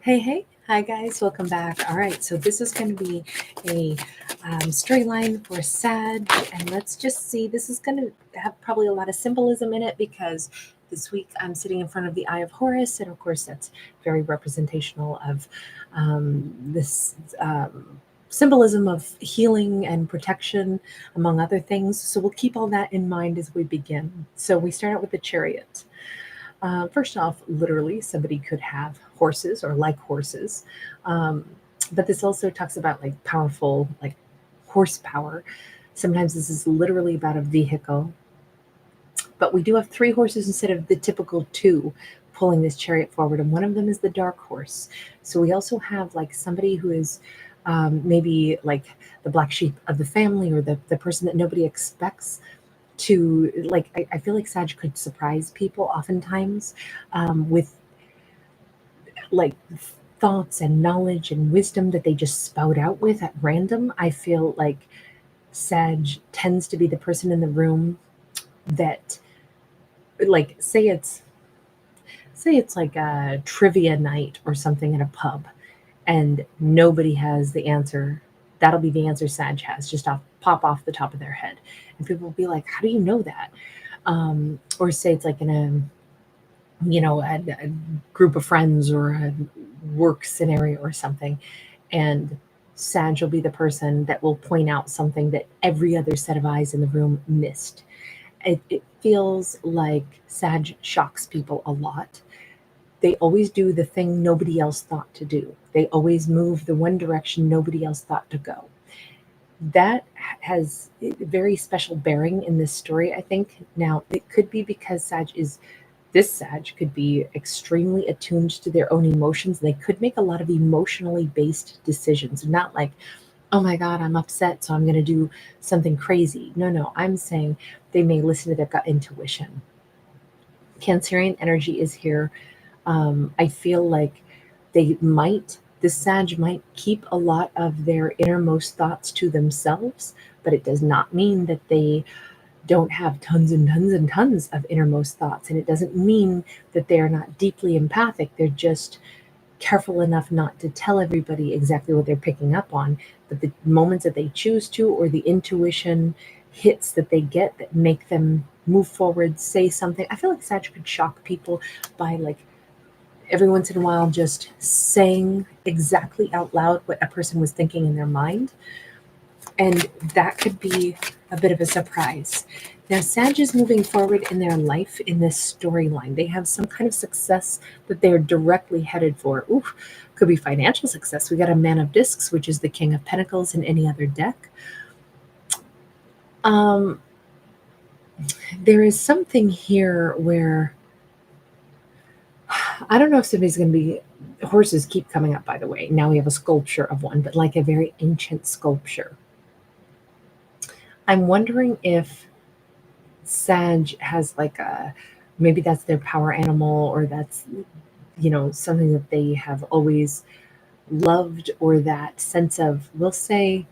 Hey, hi guys, welcome back. All right, so this is going to be a storyline for Sag, and let's just see. This is going to have probably a lot of symbolism in it because this week I'm sitting in front of the Eye of Horus, and of course, that's very representational of this. Symbolism of healing and protection, among other things. So we'll keep all that in mind as we begin. So we start out with the Chariot. First off, literally, somebody could have horses or like horses. Um, but this also talks about like powerful, like horsepower. Sometimes this is literally about a vehicle. But we do have three horses instead of the typical two pulling this chariot forward. And one of them is the dark horse. So we also have like somebody who is maybe like the black sheep of the family or the person that nobody expects to like I feel like Sag could surprise people oftentimes with like thoughts and knowledge and wisdom that they just spout out with at random. I feel like Sag tends to be the person in the room that like say it's like a trivia night or something at a pub and nobody has the answer. That'll be the answer Sag has, just pop off the top of their head. And people will be like, how do you know that? Or say it's like in a group of friends or a work scenario or something, and Sag will be the person that will point out something that every other set of eyes in the room missed. It feels like Sag shocks people a lot. They always do the thing nobody else thought to do. They always move the one direction nobody else thought to go. That has a very special bearing in this story, I think. Now, it could be because this Sag could be extremely attuned to their own emotions. They could make a lot of emotionally based decisions, not like, oh my God, I'm upset, so I'm going to do something crazy. No, I'm saying they may listen to their gut intuition. Cancerian energy is here. I feel like this Sag might keep a lot of their innermost thoughts to themselves, but it does not mean that they don't have tons and tons and tons of innermost thoughts. And it doesn't mean that they are not deeply empathic. They're just careful enough not to tell everybody exactly what they're picking up on. But the moments that they choose to, or the intuition hits that they get that make them move forward, say something. I feel like Sag could shock people by like every once in a while just saying exactly out loud what a person was thinking in their mind. And that could be a bit of a surprise. Now, Sag is moving forward in their life in this storyline. They have some kind of success that they're directly headed for. Ooh, could be financial success. We got a Man of Discs, which is the King of Pentacles in any other deck. Um, there is something here where I don't know if somebody's going to be. Horses keep coming up, by the way. Now we have a sculpture of one, but like a very ancient sculpture. I'm wondering if Sag has like a maybe that's their power animal, or that's something that they have always loved, or that sense of, we'll say,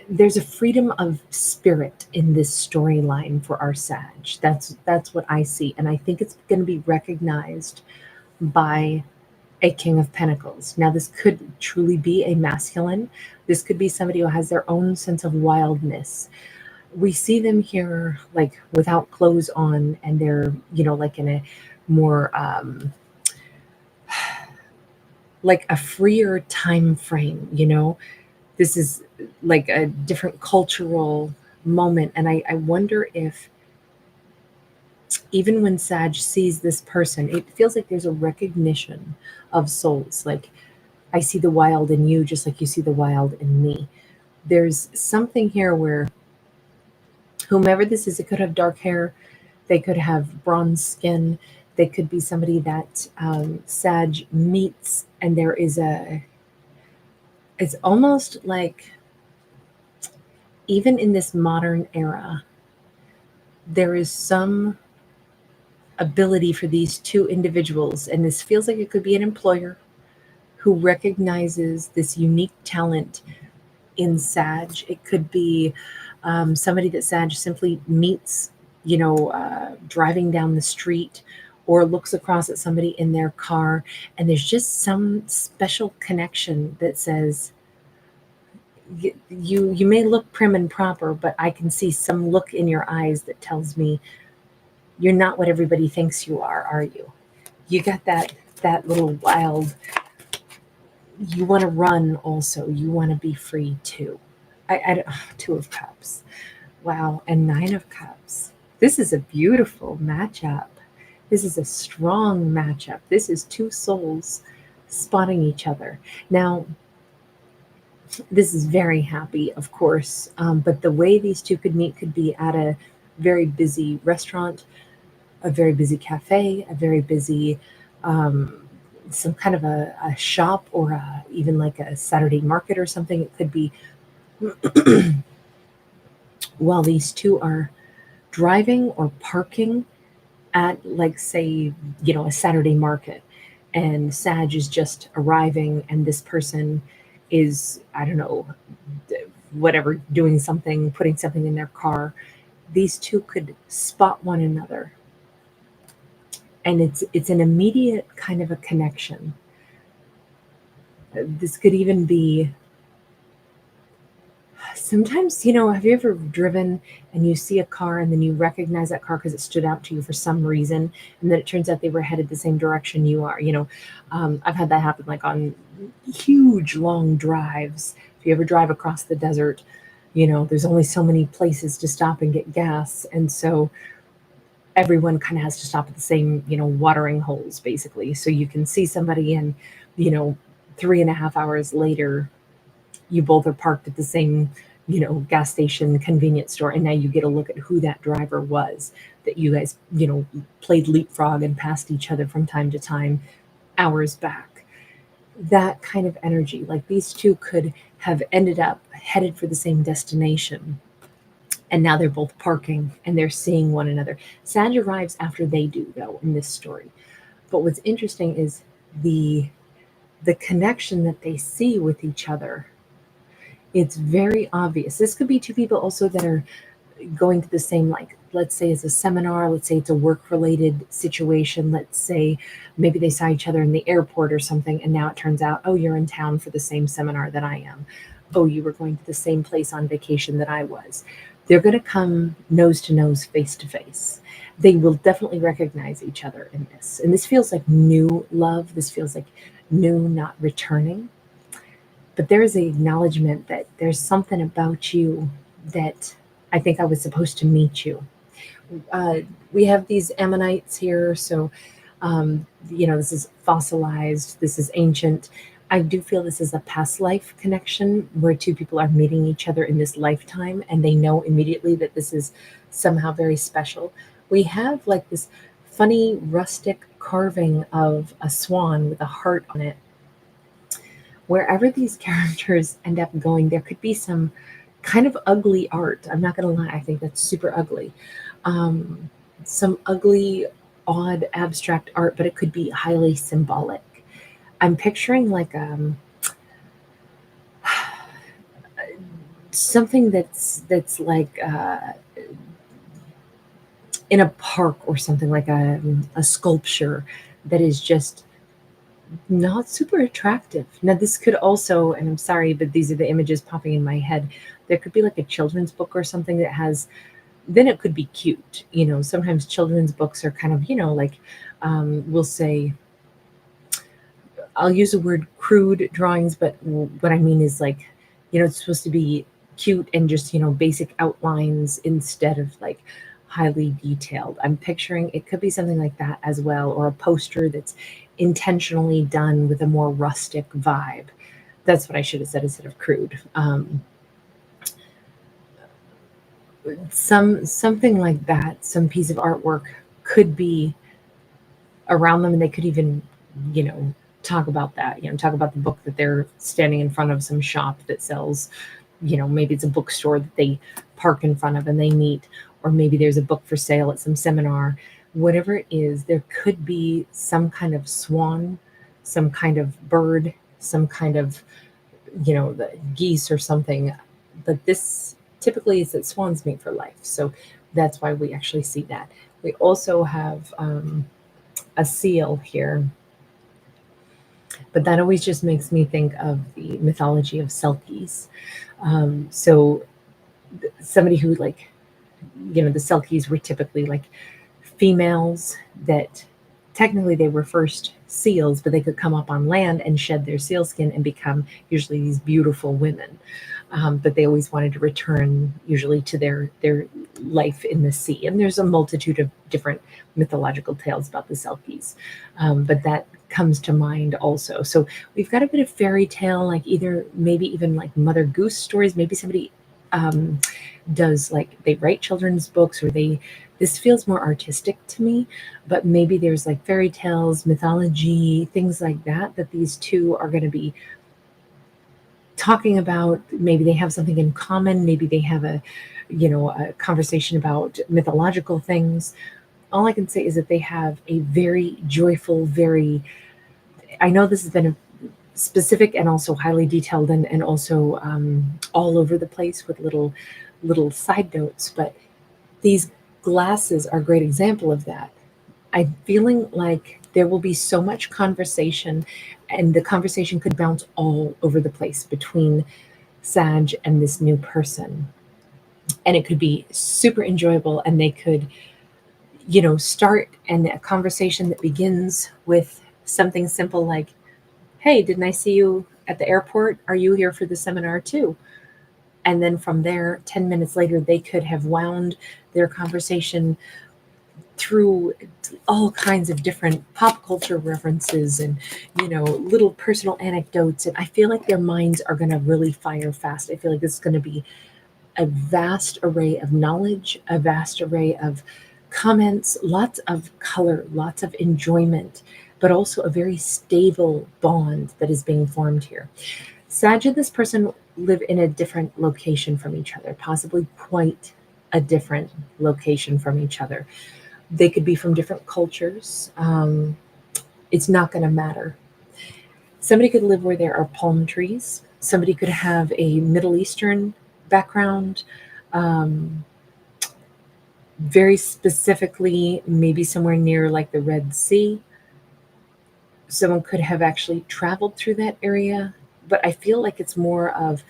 there's a freedom of spirit in this storyline for our Sag. That's what I see, and I think it's going to be recognized by a King of Pentacles. Now, this could truly be a masculine. This could be somebody who has their own sense of wildness. We see them here like without clothes on, and they're like in a more like a freer time frame. This is like a different cultural moment, and I wonder if even when Sag sees this person, it feels like there's a recognition of souls. Like, I see the wild in you just like you see the wild in me. There's something here where whomever this is, it could have dark hair, they could have bronze skin, they could be somebody that Sag meets, and it's almost like even in this modern era, there is some ability for these two individuals, and this feels like it could be an employer who recognizes this unique talent in Sag. It could be somebody that Sag simply meets, driving down the street, or looks across at somebody in their car, and there's just some special connection that says, you may look prim and proper, but I can see some look in your eyes that tells me you're not what everybody thinks you are you? You got that little wild, you want to run also, you want to be free too. Two of Cups. Wow, and Nine of Cups. This is a beautiful matchup. This is a strong matchup. This is two souls spotting each other. Now, this is very happy, of course, but the way these two could meet could be at a very busy restaurant, a very busy cafe, a very busy, some kind of a shop, or even like a Saturday market or something. It could be while these two are driving or parking at, like, say, a Saturday market, and Sag is just arriving, and this person is, I don't know, whatever, doing something, putting something in their car. These two could spot one another, and it's an immediate kind of a connection. This could even be, sometimes, have you ever driven and you see a car and then you recognize that car because it stood out to you for some reason, and then it turns out they were headed the same direction you are? I've had that happen, like on huge long drives. If you ever drive across the desert, there's only so many places to stop and get gas, and so everyone kind of has to stop at the same, watering holes, basically. So you can see somebody, and 3.5 hours later, you both are parked at the same, gas station, convenience store, and now you get a look at who that driver was that you guys, played leapfrog and passed each other from time to time hours back. That kind of energy, like these two could have ended up headed for the same destination, and now they're both parking and they're seeing one another. Sag arrives after they do, though, in this story. But what's interesting is the connection that they see with each other. It's very obvious. This could be two people also that are going to the same, like, let's say it's a seminar, let's say it's a work-related situation, let's say maybe they saw each other in the airport or something, and now it turns out, oh, you're in town for the same seminar that I am. Oh, you were going to the same place on vacation that I was. They're going to come nose to nose, face to face. They will definitely recognize each other in this. And this feels like new love. This feels like new, not returning. But there is an acknowledgement that there's something about you that I think I was supposed to meet you. We have these ammonites here, so this is fossilized, this is ancient. I do feel this is a past life connection where two people are meeting each other in this lifetime, and they know immediately that this is somehow very special. We have like this funny rustic carving of a swan with a heart on it. Wherever these characters end up going, there could be some kind of ugly art. I'm not going to lie, I think that's super ugly. Some ugly, odd, abstract art, but it could be highly symbolic. I'm picturing like something that's like in a park or something, like a sculpture that is just not super attractive. Now, this could also, and I'm sorry, but these are the images popping in my head. There could be like a children's book or something that has, then it could be cute. Sometimes children's books are kind of, like, we'll say, I'll use the word crude drawings, but what I mean is like, it's supposed to be cute and just, basic outlines instead of like highly detailed. I'm picturing it could be something like that as well, or a poster that's intentionally done with a more rustic vibe. That's what I should have said instead of crude. Something like that, some piece of artwork could be around them, and they could even, talk about that, talk about the book that they're standing in front of, some shop that sells, maybe it's a bookstore that they park in front of and they meet, or maybe there's a book for sale at some seminar. Whatever it is, there could be some kind of swan, some kind of bird, some kind of, the geese or something. But this typically is that swans mate for life. So that's why we actually see that. We also have a seal here, but that always just makes me think of the mythology of Selkies. So somebody who like, the Selkies were typically like females that technically they were first seals, but they could come up on land and shed their seal skin and become usually these beautiful women. But they always wanted to return usually to their life in the sea. And there's a multitude of different mythological tales about the Selkies, but that comes to mind also. So we've got a bit of fairy tale, like either maybe even like Mother Goose stories. Maybe somebody does like they write children's books, or this feels more artistic to me, but maybe there's like fairy tales, mythology, things like that these two are going to be talking about. Maybe they have something in common, maybe they have a conversation about mythological things. All I can say is that they have a very joyful, I know this has been specific and also highly detailed, and also all over the place with little side notes, but these glasses are a great example of that. I'm feeling like there will be so much conversation, and the conversation could bounce all over the place between Sag and this new person. And it could be super enjoyable, and they could, start a conversation that begins with something simple like, "Hey, didn't I see you at the airport? Are you here for the seminar too?" And then from there, 10 minutes later, they could have wound their conversation through all kinds of different pop culture references and, little personal anecdotes. And I feel like their minds are going to really fire fast. I feel like this is going to be a vast array of knowledge, a vast array of comments, lots of color, lots of enjoyment, but also a very stable bond that is being formed here. Sag and this person live in a different location from each other, possibly quite a different location from each other. They could be from different cultures. It's not going to matter. Somebody could live where there are palm trees. Somebody could have a Middle Eastern background. Very specifically, maybe somewhere near like the Red Sea. Someone could have actually traveled through that area, but I feel like it's more of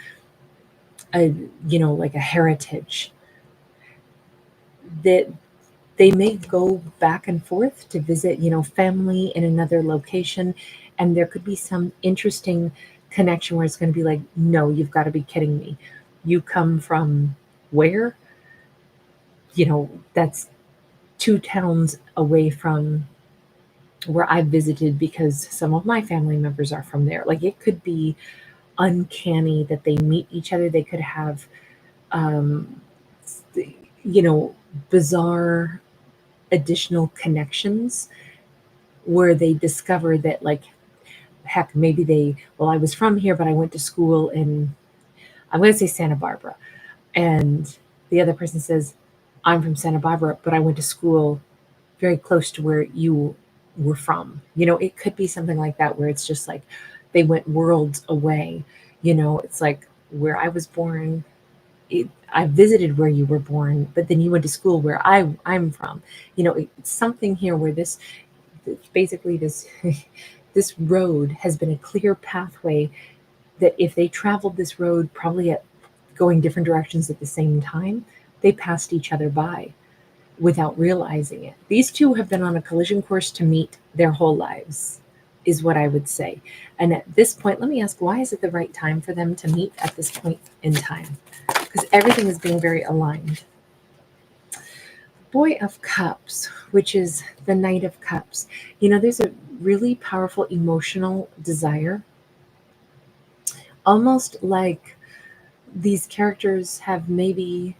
like a heritage that they may go back and forth to visit, family in another location. And there could be some interesting connection where it's going to be like, no, you've got to be kidding me. You come from where? That's 2 towns away from where I visited because some of my family members are from there. Like it could be uncanny that they meet each other. They could have, bizarre additional connections where they discover that, like, heck, maybe I was from here, but I went to school in, I'm going to say Santa Barbara. And the other person says, I'm from Santa Barbara, but I went to school very close to where you were from. It could be something like that where it's just like they went worlds away. It's like where I was born, I visited where you were born, but then you went to school where I'm from. It's something here where this this road has been a clear pathway that if they traveled this road probably at going different directions at the same time, they passed each other by without realizing it. These two have been on a collision course to meet their whole lives, is what I would say. And at this point, let me ask, why is it the right time for them to meet at this point in time? Because everything is being very aligned. Boy of Cups, which is the Knight of Cups. There's a really powerful emotional desire. Almost like these characters have maybe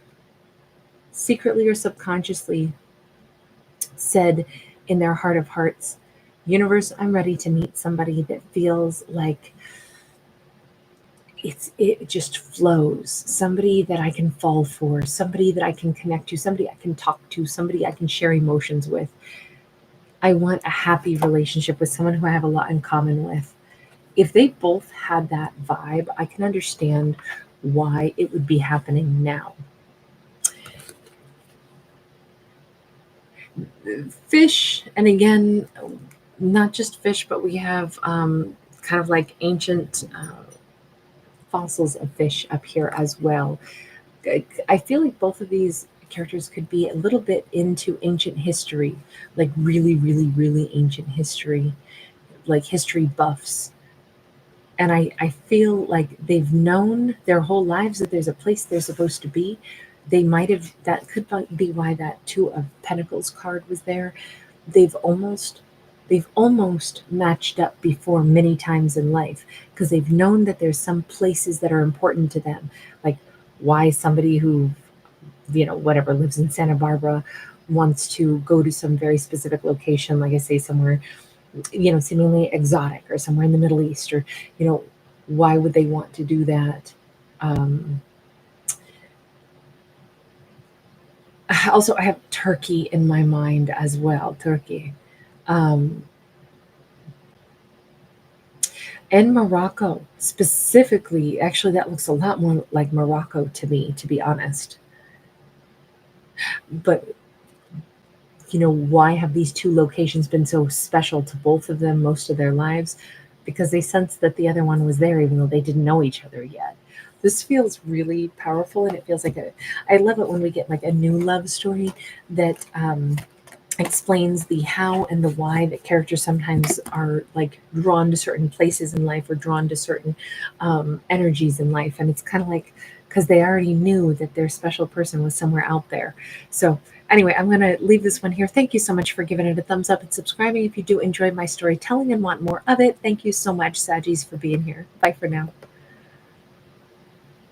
secretly or subconsciously said in their heart of hearts, universe, I'm ready to meet somebody that feels like it just flows, somebody that I can fall for, somebody that I can connect to, somebody I can talk to, somebody I can share emotions with. I want a happy relationship with someone who I have a lot in common with. If they both had that vibe, I can understand why it would be happening now. Fish, and again, not just fish, but we have kind of like ancient fossils of fish up here as well. I feel like both of these characters could be a little bit into ancient history, like really, really, really ancient history, like history buffs. And I feel like they've known their whole lives that there's a place they're supposed to be. They might have, that could be why that Two of Pentacles card was there. They've almost they've almost matched up before many times in life because they've known that there's some places that are important to them. Like why somebody who, whatever, lives in Santa Barbara wants to go to some very specific location, like I say, somewhere, seemingly exotic, or somewhere in the Middle East, or, why would they want to do that? Also, I have Turkey in my mind as well. Turkey. Um, and Morocco specifically. Actually, that looks a lot more like Morocco to me, to be honest. But why have these two locations been so special to both of them most of their lives? Because they sensed that the other one was there, even though they didn't know each other yet. This feels really powerful, and it feels like I love it when we get like a new love story that explains the how and the why, that characters sometimes are like drawn to certain places in life, or drawn to certain energies in life. And it's kind of like because they already knew that their special person was somewhere out there. So anyway, I'm going to leave this one here. Thank you so much for giving it a thumbs up and subscribing if you do enjoy my storytelling and want more of it. Thank you so much, Saggies, for being here. Bye for now.